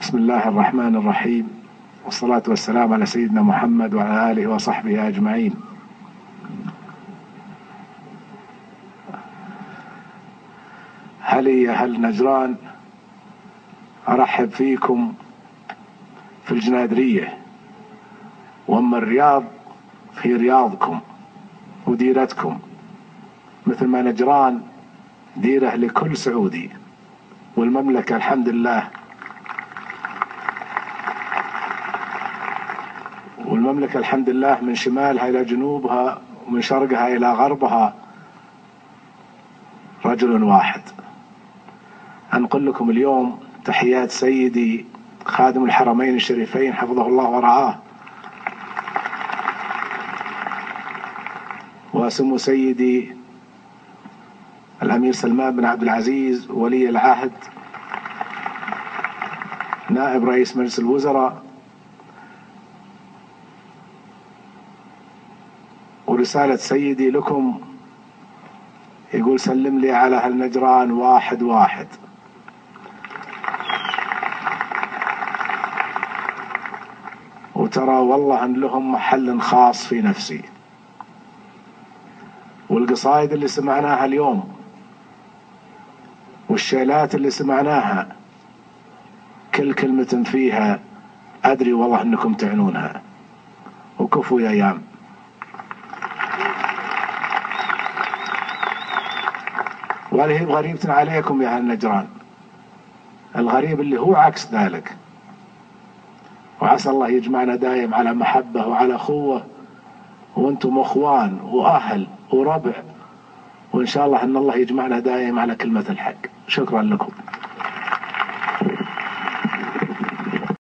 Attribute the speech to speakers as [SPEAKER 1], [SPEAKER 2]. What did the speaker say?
[SPEAKER 1] بسم الله الرحمن الرحيم، والصلاة والسلام على سيدنا محمد وعلى آله وصحبه أجمعين. هلي يا أهل نجران، أرحب فيكم في الجنادرية، وأما الرياض في رياضكم وديرتكم، مثل ما نجران ديره لكل سعودي، والمملكة الحمد لله، والمملكة الحمد لله من شمالها إلى جنوبها ومن شرقها إلى غربها رجل واحد. أنقل لكم اليوم تحيات سيدي خادم الحرمين الشريفين حفظه الله ورعاه، وسمو سيدي الأمير سلمان بن عبد العزيز ولي العهد نائب رئيس مجلس الوزراء، ورسالة سيدي لكم يقول سلم لي على أهل نجران واحد واحد. وترى والله أن لهم محل خاص في نفسي، والقصائد اللي سمعناها اليوم والشيلات اللي سمعناها كل كلمة فيها أدري والله أنكم تعنونها، وكفوا يا أيام. وهذه هي غريبة عليكم يا أهل نجران، الغريب اللي هو عكس ذلك. وعسى الله يجمعنا دايم على محبة وعلى أخوة، وأنتم أخوان وأهل وربع، وإن شاء الله أن الله يجمعنا دايم على كلمة الحق. شكرا لكم.